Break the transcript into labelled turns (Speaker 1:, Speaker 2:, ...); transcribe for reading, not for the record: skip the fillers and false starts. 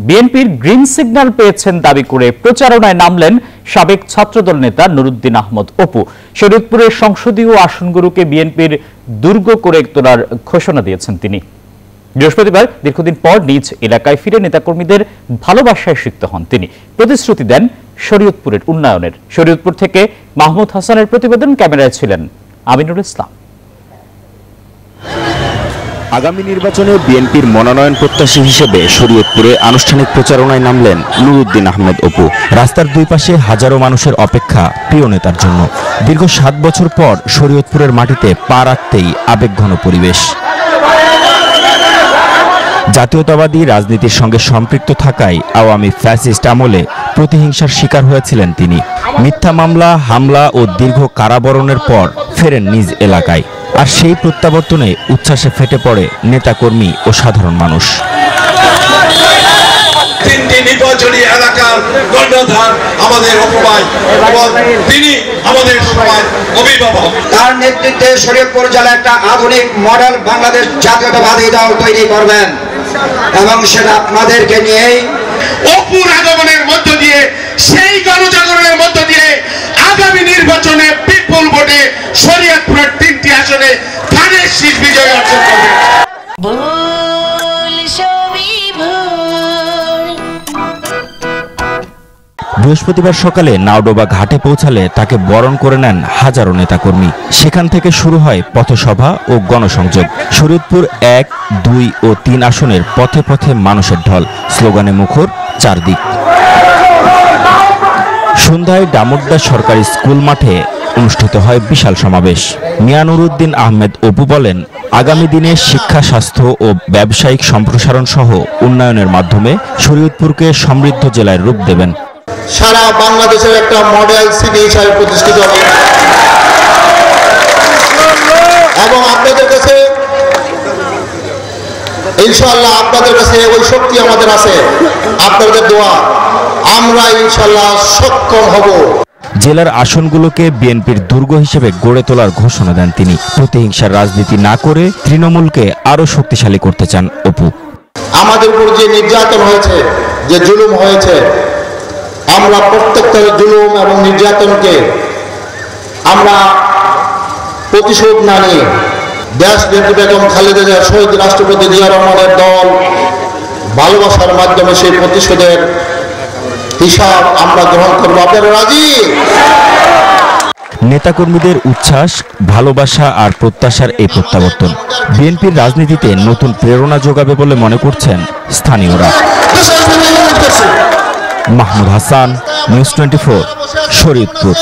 Speaker 1: বিএনপির green signal পেয়েছেন দাবি করে প্রচারণায় নামলেন সাবেক ছাত্রদল নেতা নুরুদ্দিন আহমদ অপু। শরীয়তপুরের সংসদীয় আসনগুলোকে বিএনপির দুর্গ করে তোলার ঘোষণা দিয়েছেন তিনি। বৃহস্পতিবার দীর্ঘদিন পর নিজ এলাকায় ফিরে নেতাকর্মীদের ভালোবাসায় সিক্ত হন তিনি। প্রতিশ্রুতি দেন শরীয়তপুরের উন্নয়নের। শরীয়তপুর থেকে মাহমুদ হাসানের প্রতিবেদন, ক্যামেরায় ছিলেন আমিনুল ইসলাম।
Speaker 2: আগামী নির্বাচনে বিএনপির মনোনয়ন প্রত্যাশী হিসেবে শরীয়তপুরে আনুষ্ঠানিক প্রচারণায় নামলেন নুরুদ্দিন আহমদ অপু। রাস্তার দুই পাশে হাজারো মানুষের অপেক্ষা প্রিয় নেতার জন্য। দীর্ঘ 7 বছর পর শরীয়তপুরের মাটিতে পা রাখতেই আবেগঘন পরিবেশ। জাতীয়তাবাদী রাজনীতির সঙ্গে সম্পৃক্ত থাকায় আওয়ামী ফ্যাসিস্ট আমলে প্রতিহিংসার শিকার হয়েছিলেন তিনি। মিথ্যা মামলা, হামলা ও দীর্ঘ কারাবরণের পর ফেরেন নিজ এলাকায়। আর সেই প্রত্যাবর্তনে উচ্ছ্বাসে ফেটে পড়ে নেতাকর্মী ও সাধারণ মানুষ।
Speaker 3: তিনটি নির্বাচনী এলাকার কর্ণধার আমাদের অপবায় এবং তিনি আমাদের সবার অভিভাবক।
Speaker 4: তার নেতৃত্বে শরীয়তপুর জেলা একটা আধুনিক মডেল বাংলাদেশ জাতীয়তাবাদী দল তৈরি করবেন এবং সেটা আপনাদেরকে নিয়েই
Speaker 3: অপুর আগমনের মধ্য দিয়ে, সেই গণজাগরণের মধ্য দিয়ে আগামী নির্বাচনে বিপুল ভোটে শরীয়তপুরের 3টি আসনে ধানের শীষ বিজয় অর্জন করবে।
Speaker 2: বৃহস্পতিবার সকালে নাওডোবা ঘাটে পৌঁছালে তাকে বরণ করে নেন হাজারো নেতাকর্মী। সেখান থেকে শুরু হয় পথসভা ও গণসংযোগ। শরীয়তপুর 1, 2 ও 3 আসনের পথে পথে মানুষের ঢল, স্লোগানে মুখর চারদিক। সন্ধ্যায় ডামুড্ডা সরকারি স্কুল মাঠে অনুষ্ঠিত হয় বিশাল সমাবেশ। মিয়া নুরুদ্দিন আহমেদ অপু বলেন, আগামী দিনে শিক্ষা, স্বাস্থ্য ও ব্যবসায়িক সম্প্রসারণ সহ উন্নয়নের মাধ্যমে শরীয়তপুরকে সমৃদ্ধ জেলায় রূপ দেবেন।
Speaker 5: সারা বাংলাদেশের একটা মডেল সিটি হিসাবে প্রতিষ্ঠিত হবে এবং আপনাদের কাছে ইনশাআল্লাহ, আপনাদের কাছে ওই শক্তি আমাদের আছে। আপনাদের দোয়া, আমরা ইনশাআল্লাহ সক্ষম হব।
Speaker 2: জেলার আসনগুলোকে বিএনপির দুর্গ হিসেবে গড়ে তোলার ঘোষণা দেন তিনি। প্রতিহিংসার রাজনীতি না করে তৃণমূলকে আরো শক্তিশালী করতে চান অপু।
Speaker 5: আমাদের উপর যে নির্যাতন হয়েছে, যে জুলুম হয়েছে, আমরা প্রত্যেকটা জুলুম এবং নির্যাতনকে আমরা প্রতিশোধ না নিয়ে দেশ নেত্রী বেগম খালেদা জিয়া, শহীদ রাষ্ট্রপতি জিয়া রহমানের দল ভালোবাসার মাধ্যমে সেই প্রতিশোধের হিসাব আমরা গ্রহণ করব। আপনারা রাজি?
Speaker 2: নেতাকর্মীদের উচ্ছ্বাস, ভালোবাসা আর প্রত্যাশার এই প্রত্যাবর্তন বিএনপির রাজনীতিতে নতুন প্রেরণা যোগাবে বলে মনে করছেন স্থানীয়রা। মাহমুদ হাসান, নিউজ 24, শরীয়তপুর।